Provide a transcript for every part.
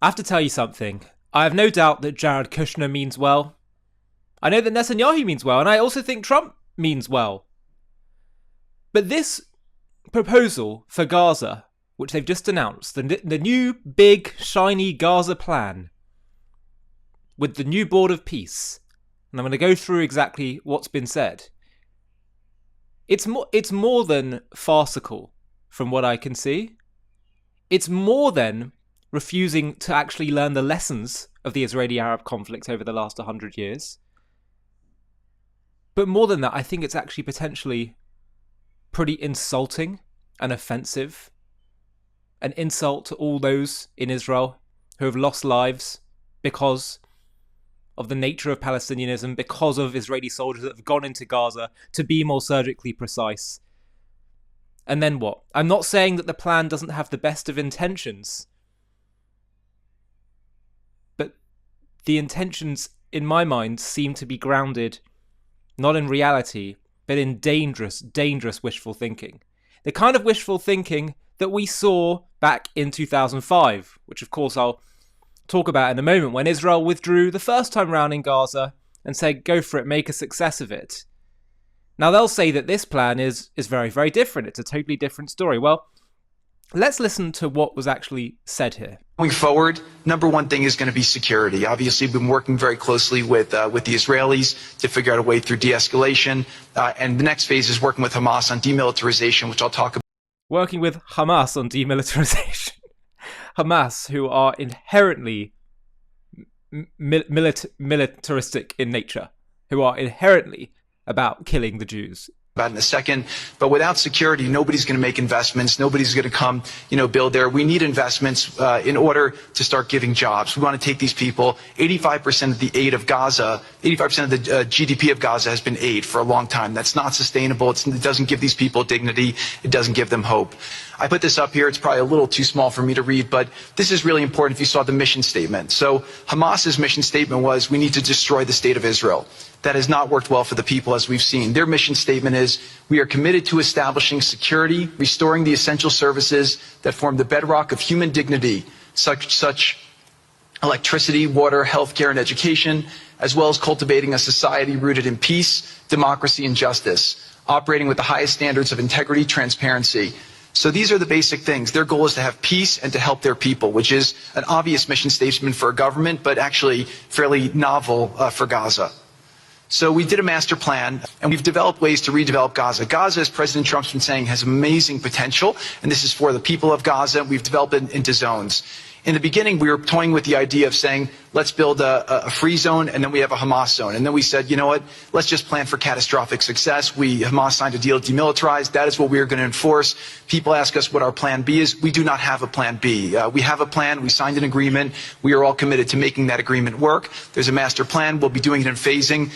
I have to tell you something. I have no doubt that Jared Kushner means well. I know that Netanyahu means well, and I also think Trump means well. But this proposal for Gaza, which they've just announced, the new big shiny Gaza plan with the new Board of Peace, and I'm going to go through exactly what's been said. It's more than farcical from what I can see. It's more than refusing to actually learn the lessons of the Israeli-Arab conflict over the last 100 years. But more than that, I think it's actually potentially pretty insulting and offensive. An insult to all those in Israel who have lost lives because of the nature of Palestinianism, because of Israeli soldiers that have gone into Gaza, to be more surgically precise. And then what? I'm not saying that the plan doesn't have the best of intentions, but the intentions, in my mind, seem to be grounded not in reality, but in dangerous, dangerous wishful thinking. The kind of wishful thinking that we saw back in 2005, which of course I'll talk about in a moment, when Israel withdrew the first time round in Gaza and said, go for it, make a success of it. Now they'll say that this plan is very, very different. It's a totally different story. Well, let's listen to what was actually said here. Going forward, number one thing is going to be security. Obviously, we've been working very closely with the Israelis to figure out a way through de-escalation. And the next phase is working with Hamas on demilitarization, which I'll talk about. Working with Hamas on demilitarization. Hamas, who are inherently militaristic in nature, who are inherently about killing the Jews. About in a second, but without security, nobody's going to make investments. Nobody's going to come, build there. We need investments in order to start giving jobs. We want to take these people. 85% of the aid of Gaza, 85% of the GDP of Gaza has been aid for a long time. That's not sustainable. It doesn't give these people dignity. It doesn't give them hope. I put this up here. It's probably a little too small for me to read, but this is really important if you saw the mission statement. So Hamas's mission statement was, we need to destroy the state of Israel. That has not worked well for the people, as we've seen. Their mission statement is, we are committed to establishing security, restoring the essential services that form the bedrock of human dignity, such electricity, water, healthcare, and education, as well as cultivating a society rooted in peace, democracy, and justice, operating with the highest standards of integrity, transparency. So these are the basic things. Their goal is to have peace and to help their people, which is an obvious mission statement for a government, but actually fairly novel for Gaza. So we did a master plan, and we've developed ways to redevelop Gaza. Gaza, as President Trump's been saying, has amazing potential, and this is for the people of Gaza. We've developed it into zones. In the beginning, we were toying with the idea of saying, let's build a free zone, and then we have a Hamas zone. And then we said, you know what, let's just plan for catastrophic success. Hamas signed a deal to demilitarize. That is what we are going to enforce. People ask us what our plan B is. We do not have a plan B. We have a plan. We signed an agreement. We are all committed to making that agreement work. There's a master plan. We'll be doing it in phasing.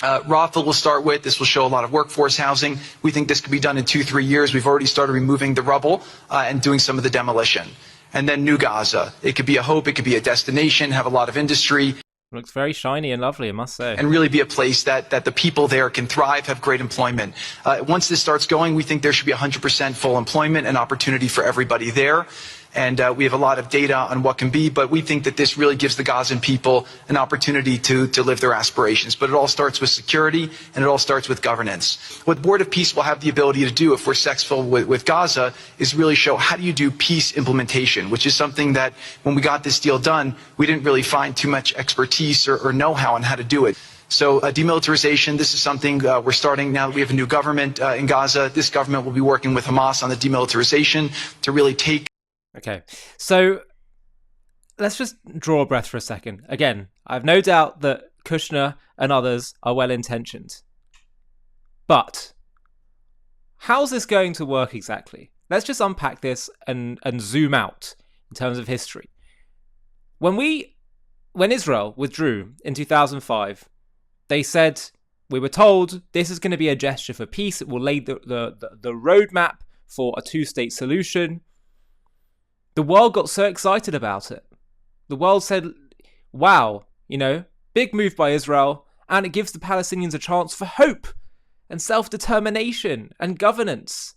Rafah will start with. This will show a lot of workforce housing. We think this could be done in 2-3 years. We've already started removing the rubble and doing some of the demolition. And then New Gaza. It could be a hope. It could be a destination, have a lot of industry. Looks very shiny and lovely, I must say. And really be a place that the people there can thrive, have great employment. Once this starts going, we think there should be 100% full employment and opportunity for everybody there. And we have a lot of data on what can be, but we think that this really gives the Gazan people an opportunity to live their aspirations. But it all starts with security, and it all starts with governance. What the Board of Peace will have the ability to do, if we're successful with Gaza, is really show how do you do peace implementation, which is something that when we got this deal done, we didn't really find too much expertise or know-how on how to do it. So demilitarization, this is something we're starting now that we have a new government in Gaza. This government will be working with Hamas on the demilitarization to really take. Okay, so let's just draw a breath for a second. Again, I have no doubt that Kushner and others are well-intentioned. But how's this going to work exactly? Let's just unpack this and zoom out in terms of history. When Israel withdrew in 2005, they said, we were told this is going to be a gesture for peace. It will lay the roadmap for a two-state solution. The world got so excited about it. The world said, wow, big move by Israel, and it gives the Palestinians a chance for hope and self-determination and governance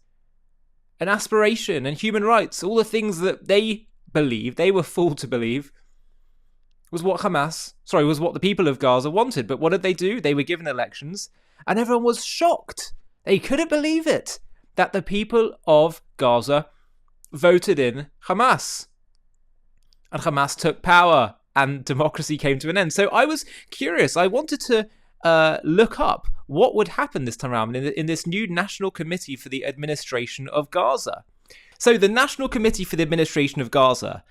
and aspiration and human rights, all the things that they were fooled to believe, was what the people of Gaza wanted. But what did they do? They were given elections, and everyone was shocked. They couldn't believe it, that the people of Gaza voted in Hamas. And Hamas took power, and democracy came to an end. So I was curious. I wanted to look up what would happen this time around in this new National Committee for the Administration of Gaza. So the National Committee for the Administration of Gaza,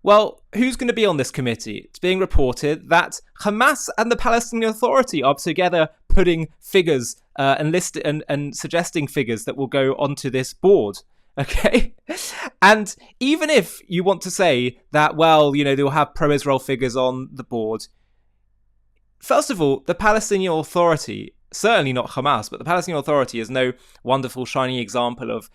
well, who's going to be on this committee? It's being reported that Hamas and the Palestinian Authority are together putting figures and suggesting figures that will go onto this board. Okay. And even if you want to say that, well, they'll have pro-Israel figures on the board. First of all, the Palestinian Authority, certainly not Hamas, but the Palestinian Authority is no wonderful, shining example of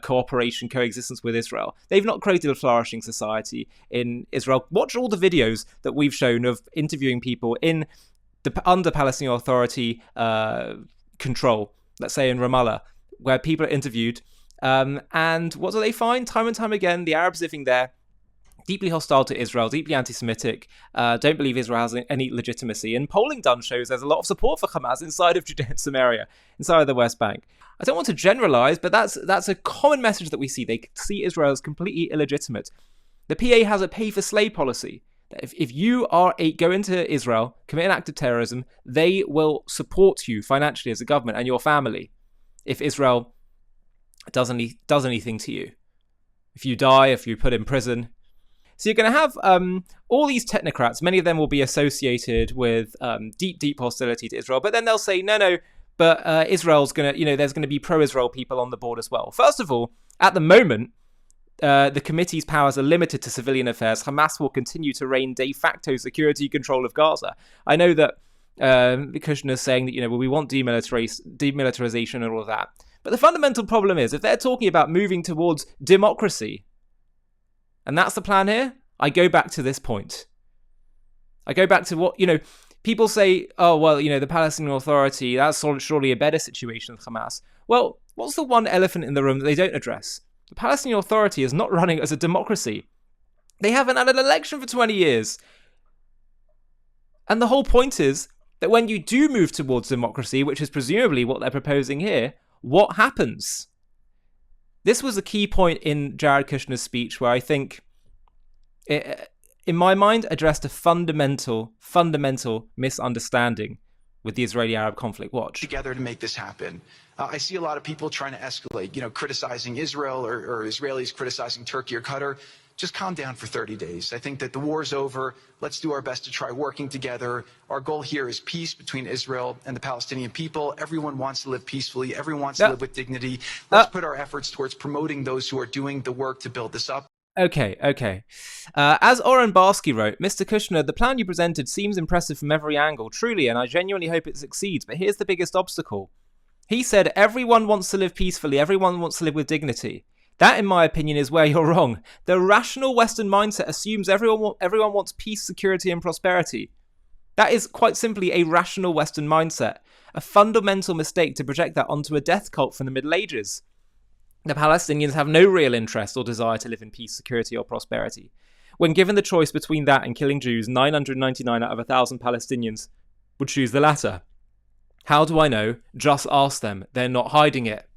cooperation, coexistence with Israel. They've not created a flourishing society in Israel. Watch all the videos that we've shown of interviewing people under Palestinian Authority control, let's say in Ramallah, where people are interviewed. And what do they find? Time and time again, the Arabs living there, deeply hostile to Israel, deeply anti-Semitic, don't believe Israel has any legitimacy. And polling done shows there's a lot of support for Hamas inside of Judea and Samaria, inside of the West Bank. I don't want to generalize, but that's a common message that we see. They see Israel as completely illegitimate. The PA has a pay-for-slay policy. If you go into Israel, commit an act of terrorism, they will support you financially as a government and your family if Israel does anything to you. If you die, if you're put in prison. So you're going to have all these technocrats. Many of them will be associated with deep hostility to Israel. But then they'll say, no, but Israel's going to, there's going to be pro-Israel people on the board as well. First of all, at the moment, the committee's powers are limited to civilian affairs. Hamas will continue to reign de facto security control of Gaza. I know that Kushner is saying that, we want demilitarization and all of that. But the fundamental problem is, if they're talking about moving towards democracy, and that's the plan here, I go back to this point. I go back to what, people say, oh, well, the Palestinian Authority, that's surely a better situation than Hamas. Well, what's the one elephant in the room that they don't address? The Palestinian Authority is not running as a democracy. They haven't had an election for 20 years. And the whole point is that when you do move towards democracy, which is presumably what they're proposing here, what happens? This was a key point in Jared Kushner's speech where I think, in my mind, addressed a fundamental misunderstanding with the Israeli-Arab conflict. Watch. Together to make this happen. I see a lot of people trying to escalate, criticizing Israel or Israelis criticizing Turkey or Qatar. Just calm down for 30 days. I think that the war's over. Let's do our best to try working together. Our goal here is peace between Israel and the Palestinian people. Everyone wants to live peacefully. Everyone wants to live with dignity. Let's put our efforts towards promoting those who are doing the work to build this up. Okay. As Oren Barsky wrote, Mr. Kushner, the plan you presented seems impressive from every angle, truly, and I genuinely hope it succeeds. But here's the biggest obstacle. He said, everyone wants to live peacefully. Everyone wants to live with dignity. That, in my opinion, is where you're wrong. The rational Western mindset assumes everyone wants peace, security, and prosperity. That is quite simply a rational Western mindset. A fundamental mistake to project that onto a death cult from the Middle Ages. The Palestinians have no real interest or desire to live in peace, security, or prosperity. When given the choice between that and killing Jews, 999 out of 1,000 Palestinians would choose the latter. How do I know? Just ask them. They're not hiding it.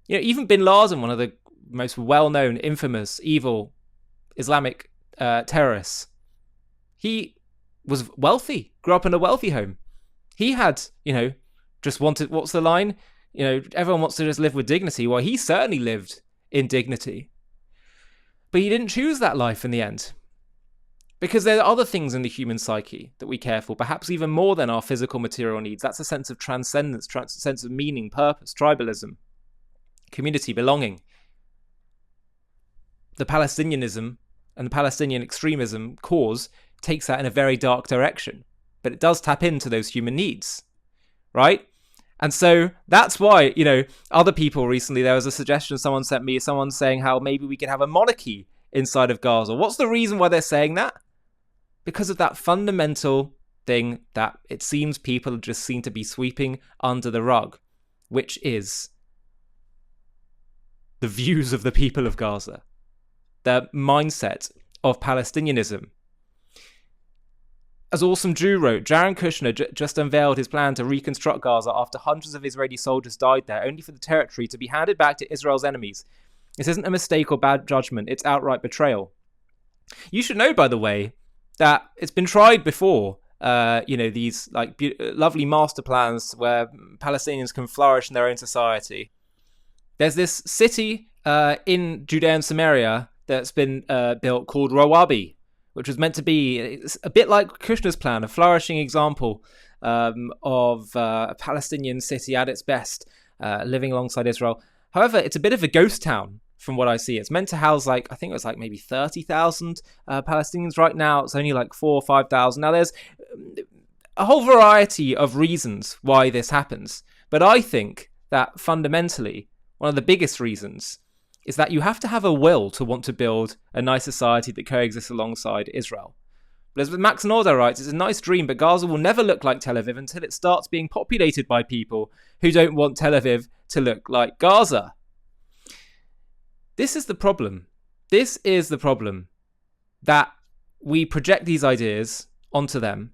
Even bin Laden, one of the most well-known, infamous, evil Islamic terrorists, he was wealthy, grew up in a wealthy home. He had, just wanted, what's the line? Everyone wants to just live with dignity. Well, he certainly lived in dignity. But he didn't choose that life in the end. Because there are other things in the human psyche that we care for, perhaps even more than our physical material needs. That's a sense of transcendence, sense of meaning, purpose, tribalism, community, belonging. The Palestinianism and the Palestinian extremism cause takes that in a very dark direction. But it does tap into those human needs, right? And so that's why, other people recently, there was a suggestion someone sent me, someone saying how maybe we could have a monarchy inside of Gaza. What's the reason why they're saying that? Because of that fundamental thing that it seems people just seem to be sweeping under the rug, which is the views of the people of Gaza. the mindset of Palestinianism. As Awesome Jew wrote, Jared Kushner just unveiled his plan to reconstruct Gaza after hundreds of Israeli soldiers died there, only for the territory to be handed back to Israel's enemies. This isn't a mistake or bad judgment, it's outright betrayal. You should know, by the way, that it's been tried before. These lovely master plans where Palestinians can flourish in their own society. There's this city in Judea and Samaria that's been built called Rawabi, which was meant to be a bit like Kushner's plan, a flourishing example of a Palestinian city at its best, living alongside Israel. However, it's a bit of a ghost town from what I see. It's meant to house maybe 30,000 Palestinians. Right now, it's only 4,000 or 5,000. Now, there's a whole variety of reasons why this happens. But I think that fundamentally, one of the biggest reasons is that you have to have a will to want to build a nice society that coexists alongside Israel. But as Max Nordau writes, it's a nice dream, but Gaza will never look like Tel Aviv until it starts being populated by people who don't want Tel Aviv to look like Gaza. This is the problem. This is the problem, that we project these ideas onto them,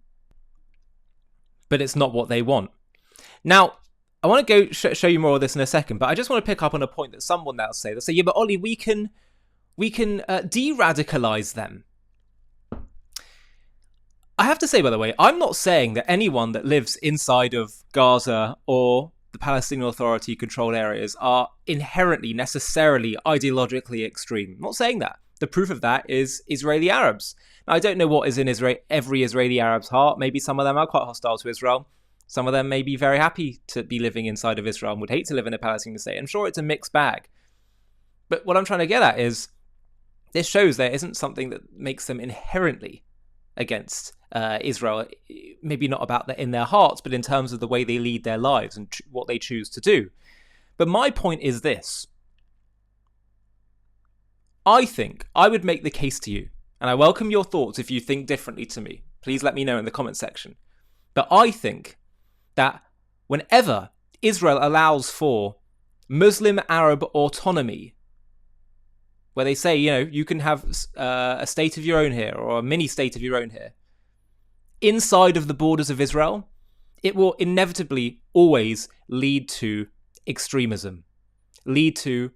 but it's not what they want. Now, I want to go show you more of this in a second, but I just want to pick up on a point that someone now say. They'll say, yeah, but Ollie, we can de-radicalize them. I have to say, by the way, I'm not saying that anyone that lives inside of Gaza or the Palestinian Authority controlled areas are inherently, necessarily, ideologically extreme. I'm not saying that. The proof of that is Israeli Arabs. Now, I don't know what is in every Israeli Arab's heart. Maybe some of them are quite hostile to Israel. Some of them may be very happy to be living inside of Israel and would hate to live in a Palestinian state. I'm sure it's a mixed bag. But what I'm trying to get at is this shows there isn't something that makes them inherently against Israel. Maybe not about that in their hearts, but in terms of the way they lead their lives and what they choose to do. But my point is this. I think I would make the case to you, and I welcome your thoughts if you think differently to me. Please let me know in the comment section. But I think that whenever Israel allows for Muslim Arab autonomy, where they say, you can have a state of your own here, or a mini state of your own here, inside of the borders of Israel, it will inevitably always lead to extremism, lead to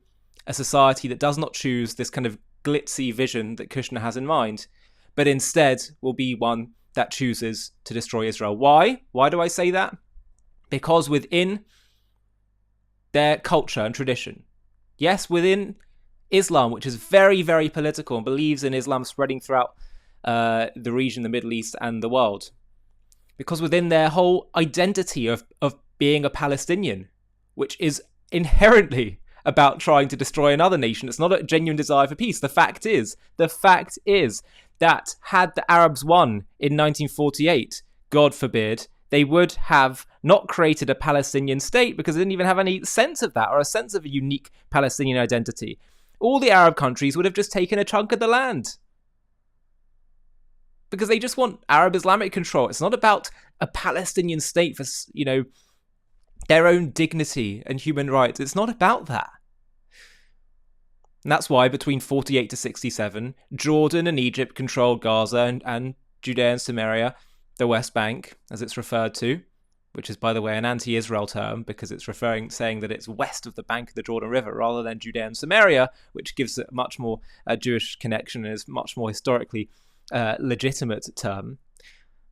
a society that does not choose this kind of glitzy vision that Kushner has in mind, but instead will be one that chooses to destroy Israel. Why? Why do I say that? Because within their culture and tradition, yes, within Islam, which is very, very political and believes in Islam spreading throughout the region, the Middle East and the world, because within their whole identity of being a Palestinian, which is inherently about trying to destroy another nation, it's not a genuine desire for peace. The fact is that had the Arabs won in 1948, God forbid, they would have not created a Palestinian state because they didn't even have any sense of that or a sense of a unique Palestinian identity. All the Arab countries would have just taken a chunk of the land because they just want Arab Islamic control. It's not about a Palestinian state for, their own dignity and human rights. It's not about that. And that's why between 48 to 67, Jordan and Egypt controlled Gaza and Judea and Samaria, the West Bank, as it's referred to, which is, by the way, an anti-Israel term because it's saying that it's west of the bank of the Jordan River rather than Judea and Samaria, which gives it a much more Jewish connection and is much more historically legitimate term.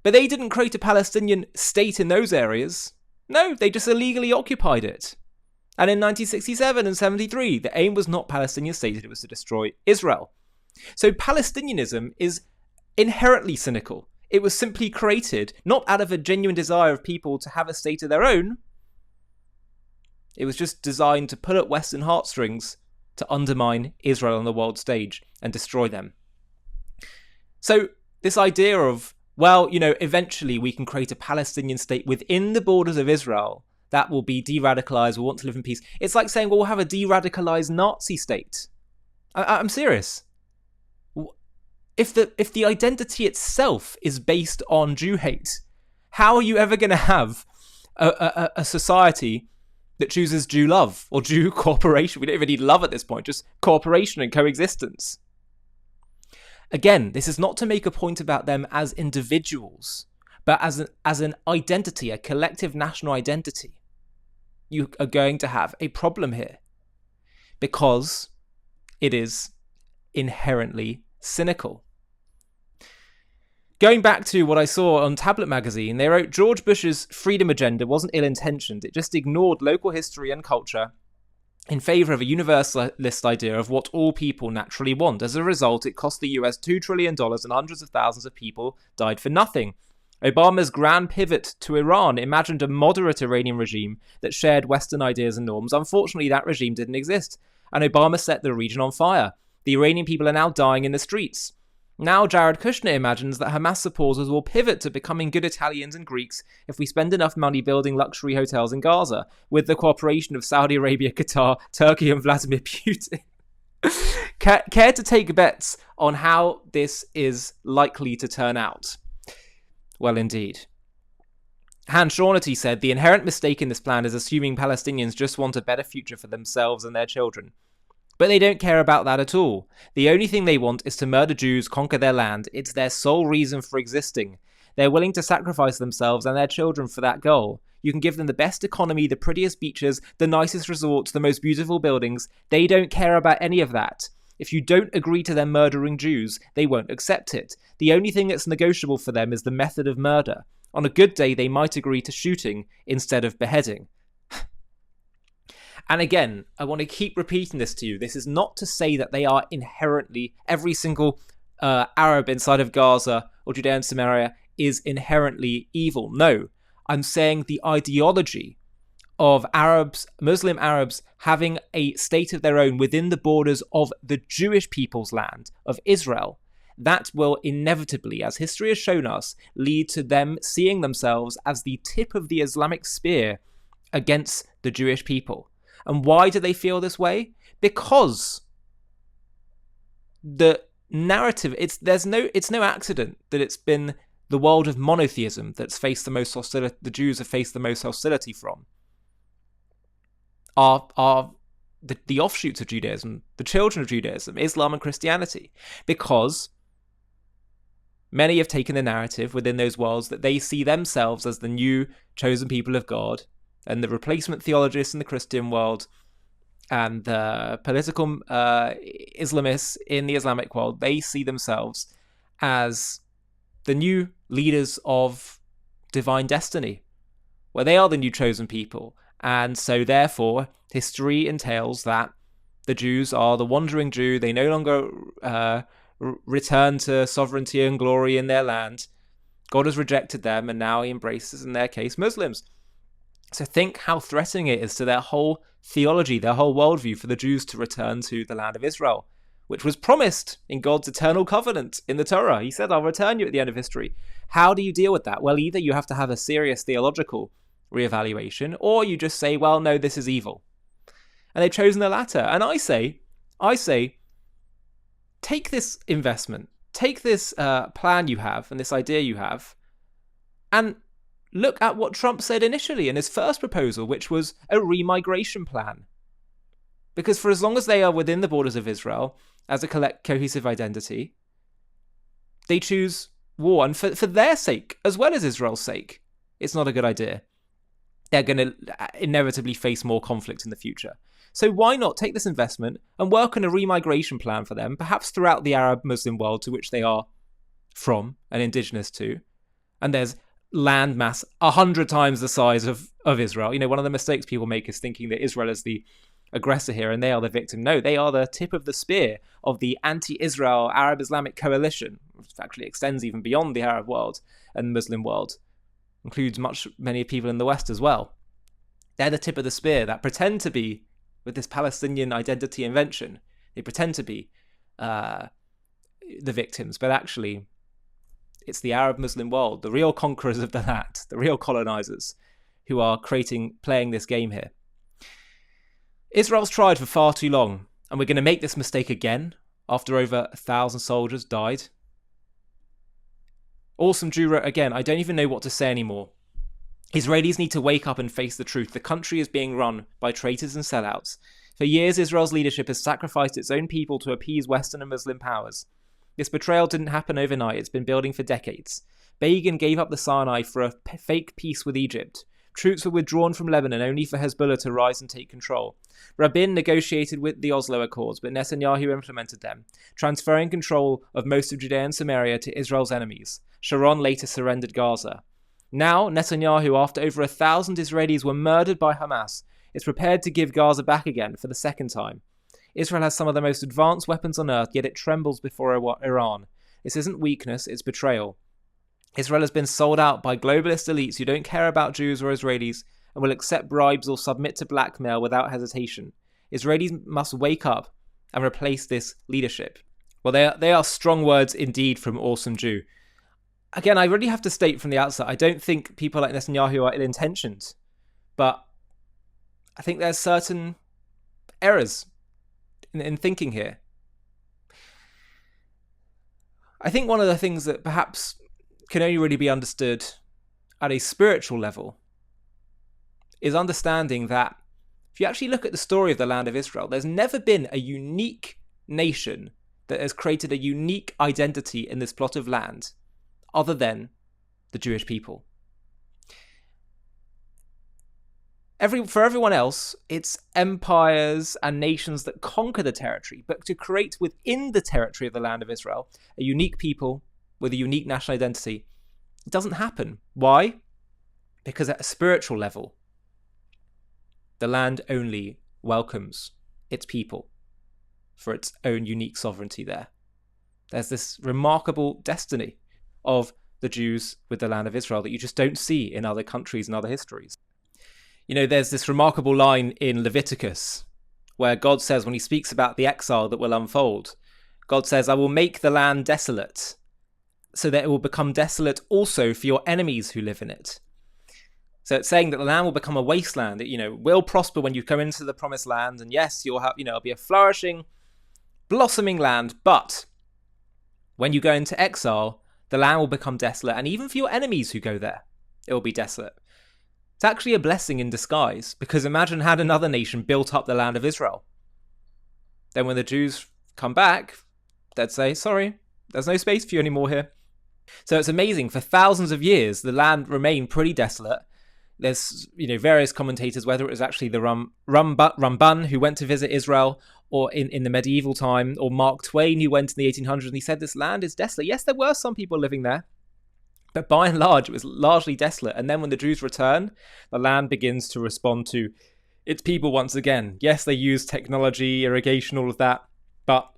But they didn't create a Palestinian state in those areas. No, they just illegally occupied it. And in 1967 and 73, the aim was not Palestinian state, it was to destroy Israel. So Palestinianism is inherently cynical. It was simply created not out of a genuine desire of people to have a state of their own. It was just designed to pull at Western heartstrings to undermine Israel on the world stage and destroy them. So this idea of, eventually we can create a Palestinian state within the borders of Israel that will be de-radicalized, will want to live in peace. It's like saying, we'll have a de-radicalized Nazi state. I'm serious. If the identity itself is based on Jew hate, how are you ever going to have a society that chooses Jew love or Jew cooperation? We don't even need love at this point, just cooperation and coexistence. Again, this is not to make a point about them as individuals, but as an identity, a collective national identity. You are going to have a problem here because it is inherently cynical. Going back to what I saw on Tablet magazine, they wrote George Bush's freedom agenda wasn't ill-intentioned. It just ignored local history and culture in favour of a universalist idea of what all people naturally want. As a result, it cost the US $2 trillion and hundreds of thousands of people died for nothing. Obama's grand pivot to Iran imagined a moderate Iranian regime that shared Western ideas and norms. Unfortunately, that regime didn't exist, and Obama set the region on fire. The Iranian people are now dying in the streets. Now Jared Kushner imagines that Hamas supporters will pivot to becoming good Italians and Greeks if we spend enough money building luxury hotels in Gaza, with the cooperation of Saudi Arabia, Qatar, Turkey and Vladimir Putin. Care to take bets on how this is likely to turn out? Well, indeed. Hans Shaughnessy said, the inherent mistake in this plan is assuming Palestinians just want a better future for themselves and their children. But they don't care about that at all. The only thing they want is to murder Jews, conquer their land. It's their sole reason for existing. They're willing to sacrifice themselves and their children for that goal. You can give them the best economy, the prettiest beaches, the nicest resorts, the most beautiful buildings. They don't care about any of that. If you don't agree to them murdering Jews, they won't accept it. The only thing that's negotiable for them is the method of murder. On a good day, they might agree to shooting instead of beheading. And again, I want to keep repeating this to you. This is not to say that they are inherently, every single Arab inside of Gaza or Judea and Samaria is inherently evil. No, I'm saying the ideology of Arabs, Muslim Arabs, having a state of their own within the borders of the Jewish people's land, of Israel, that will inevitably, as history has shown us, lead to them seeing themselves as the tip of the Islamic spear against the Jewish people. And why do they feel this way? Because the narrative, it's no accident that it's been the world of monotheism that's faced the most hostility, the Jews have faced the most hostility from. Are the offshoots of Judaism, the children of Judaism, Islam and Christianity, because many have taken the narrative within those worlds that they see themselves as the new chosen people of God, and the replacement theologists in the Christian world and the political Islamists in the Islamic world, they see themselves as the new leaders of divine destiny, where they are the new chosen people. And so therefore, history entails that the Jews are the wandering Jew. They no longer return to sovereignty and glory in their land. God has rejected them, and now he embraces, in their case, Muslims. So think how threatening it is to their whole theology, their whole worldview, for the Jews to return to the land of Israel, which was promised in God's eternal covenant in the Torah. He said, I'll return you at the end of history. How do you deal with that? Well, either you have to have a serious theological reevaluation, or you just say, well, no, this is evil. And they've chosen the latter. And I say, take this investment, take this plan you have and this idea you have, and look at what Trump said initially in his first proposal, which was a remigration plan. Because for as long as they are within the borders of Israel as a cohesive identity, they choose war. And for their sake, as well as Israel's sake, it's not a good idea. They're going to inevitably face more conflict in the future. So why not take this investment and work on a remigration plan for them, perhaps throughout the Arab Muslim world to which they are from and indigenous to. And there's land mass 100 times the size of Israel. You know, one of the mistakes people make is thinking that Israel is the aggressor here and they are the victim. No, they are the tip of the spear of the anti-Israel Arab Islamic coalition, which actually extends even beyond the Arab world and the Muslim world, includes many people in the West as well. They're the tip of the spear that pretend to be, with this Palestinian identity invention, they pretend to be the victims, but actually it's the Arab Muslim world, the real conquerors of the land, the real colonizers, who are playing this game here. Israel's tried for far too long, and we're going to make this mistake again after over 1,000 soldiers died. Awesome Jew wrote again, I don't even know what to say anymore. Israelis need to wake up and face the truth. The country is being run by traitors and sellouts. For years, Israel's leadership has sacrificed its own people to appease Western and Muslim powers. This betrayal didn't happen overnight. It's been building for decades. Begin gave up the Sinai for a fake peace with Egypt. Troops were withdrawn from Lebanon only for Hezbollah to rise and take control. Rabin negotiated with the Oslo Accords, but Netanyahu implemented them, transferring control of most of Judea and Samaria to Israel's enemies. Sharon later surrendered Gaza. Now, Netanyahu, after over 1,000 Israelis were murdered by Hamas, is prepared to give Gaza back again for the second time. Israel has some of the most advanced weapons on earth, yet it trembles before Iran. This isn't weakness, it's betrayal. Israel has been sold out by globalist elites who don't care about Jews or Israelis and will accept bribes or submit to blackmail without hesitation. Israelis must wake up and replace this leadership. Well, they are strong words indeed from Awesome Jew. Again, I really have to state from the outset, I don't think people like Netanyahu are ill-intentioned, but I think there's certain errors in thinking here. I think one of the things that perhaps can only really be understood at a spiritual level is understanding that if you actually look at the story of the land of Israel, there's never been a unique nation that has created a unique identity in this plot of land other than the Jewish people. For everyone else, it's empires and nations that conquer the territory, but to create within the territory of the land of Israel a unique people with a unique national identity, it doesn't happen. Why? Because at a spiritual level, the land only welcomes its people for its own unique sovereignty there. There's this remarkable destiny of the Jews with the land of Israel that you just don't see in other countries and other histories. You know, there's this remarkable line in Leviticus where God says, when he speaks about the exile that will unfold, God says, I will make the land desolate so that it will become desolate also for your enemies who live in it. So it's saying that the land will become a wasteland. It, will prosper when you come into the promised land. And yes, you'll have, it'll be a flourishing, blossoming land. But when you go into exile, the land will become desolate. And even for your enemies who go there, it will be desolate. It's actually a blessing in disguise, because imagine had another nation built up the land of Israel. Then when the Jews come back, they'd say, sorry, there's no space for you anymore here. So it's amazing. For thousands of years, the land remained pretty desolate. There's, various commentators, whether it was actually the Ramban who went to visit Israel, or in the medieval time, or Mark Twain who went in the 1800s, and he said this land is desolate. Yes, there were some people living there, but by and large, it was largely desolate. And then when the Jews return, the land begins to respond to its people once again. Yes, they used technology, irrigation, all of that, but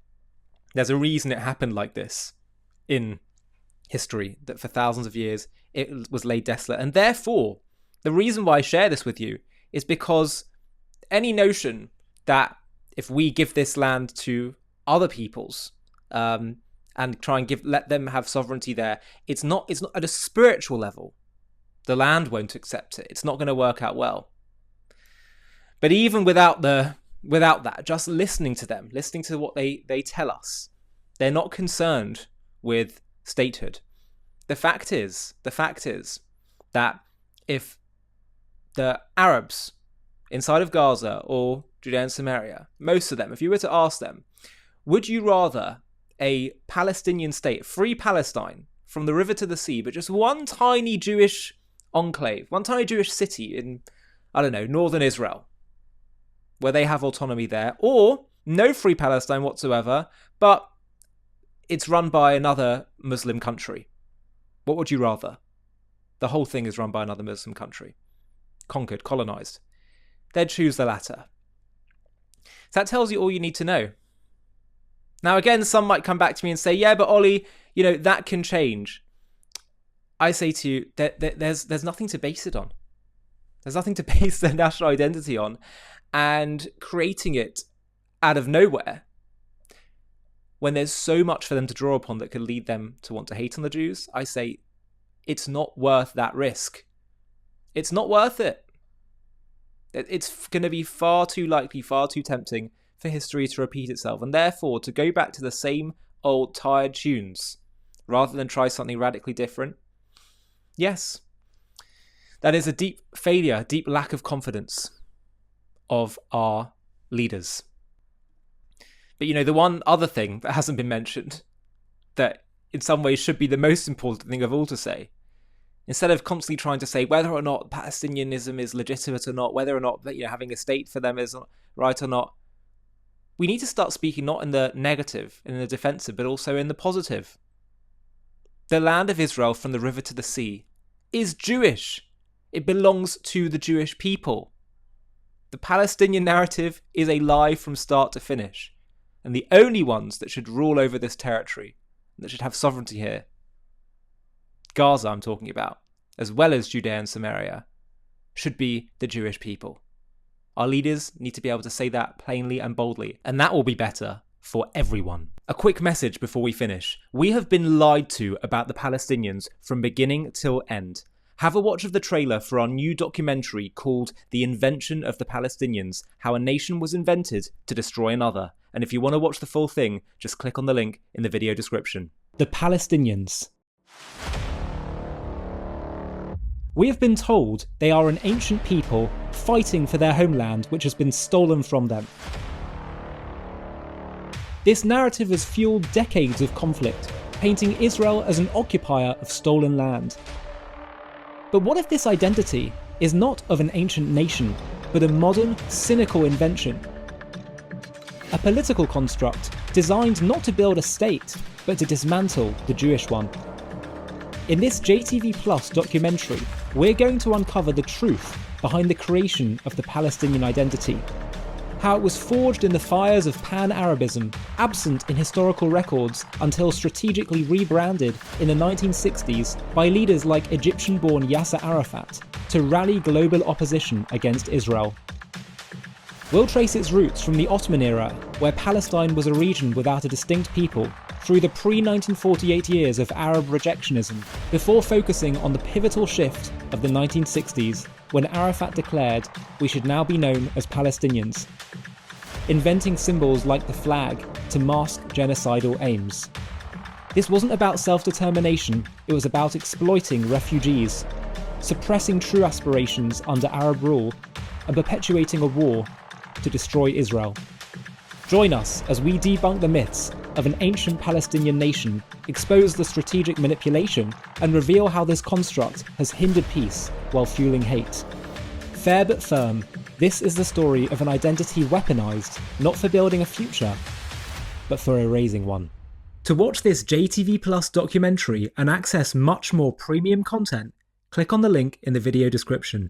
there's a reason it happened like this in history, that for thousands of years it was laid desolate. And therefore, the reason why I share this with you is because any notion that if we give this land to other peoples and try and let them have sovereignty there, it's not at a spiritual level. The land won't accept it. It's not going to work out well. But even without that, just listening to them, listening to what they tell us, they're not concerned with statehood. The fact is that if the Arabs inside of Gaza or Judea and Samaria, most of them, if you were to ask them, would you rather a Palestinian state, free Palestine, from the river to the sea, but just one tiny Jewish enclave, one tiny Jewish city in, northern Israel, where they have autonomy there, or no free Palestine whatsoever, but it's run by another Muslim country? What would you rather? The whole thing is run by another Muslim country, conquered, colonized. They'd choose the latter. So that tells you all you need to know. Now, again, some might come back to me and say, yeah, but Ollie, that can change. I say to you, there's nothing to base it on. There's nothing to base their national identity on. And creating it out of nowhere, when there's so much for them to draw upon that could lead them to want to hate on the Jews, I say it's not worth that risk. It's not worth it. It's going to be far too likely, far too tempting for history to repeat itself, and therefore to go back to the same old tired tunes rather than try something radically different. Yes, that is a deep failure, deep lack of confidence of our leaders. But the one other thing that hasn't been mentioned that in some ways should be the most important thing of all to say. Instead of constantly trying to say whether or not Palestinianism is legitimate or not, whether or not having a state for them is right or not, we need to start speaking not in the negative, in the defensive, but also in the positive. The land of Israel from the river to the sea is Jewish. It belongs to the Jewish people. The Palestinian narrative is a lie from start to finish. And the only ones that should rule over this territory, that should have sovereignty here, Gaza I'm talking about, as well as Judea and Samaria, should be the Jewish people. Our leaders need to be able to say that plainly and boldly, and that will be better for everyone. A quick message before we finish. We have been lied to about the Palestinians from beginning till end. Have a watch of the trailer for our new documentary called The Invention of the Palestinians, How a Nation Was Invented to Destroy Another. And if you want to watch the full thing, just click on the link in the video description. The Palestinians. We have been told they are an ancient people fighting for their homeland which has been stolen from them. This narrative has fueled decades of conflict, painting Israel as an occupier of stolen land. But what if this identity is not of an ancient nation, but a modern, cynical invention? A political construct designed not to build a state, but to dismantle the Jewish one. In this JTV Plus documentary, we're going to uncover the truth behind the creation of the Palestinian identity, how it was forged in the fires of pan-Arabism, absent in historical records until strategically rebranded in the 1960s by leaders like Egyptian-born Yasser Arafat to rally global opposition against Israel. We'll trace its roots from the Ottoman era, where Palestine was a region without a distinct people, through the pre-1948 years of Arab rejectionism, before focusing on the pivotal shift of the 1960s, when Arafat declared we should now be known as Palestinians, inventing symbols like the flag to mask genocidal aims. This wasn't about self-determination, it was about exploiting refugees, suppressing true aspirations under Arab rule, and perpetuating a war to destroy Israel. Join us as we debunk the myths of an ancient Palestinian nation, expose the strategic manipulation, and reveal how this construct has hindered peace while fueling hate. Fair but firm, this is the story of an identity weaponized not for building a future, but for erasing one. To watch this JTV Plus documentary and access much more premium content, click on the link in the video description.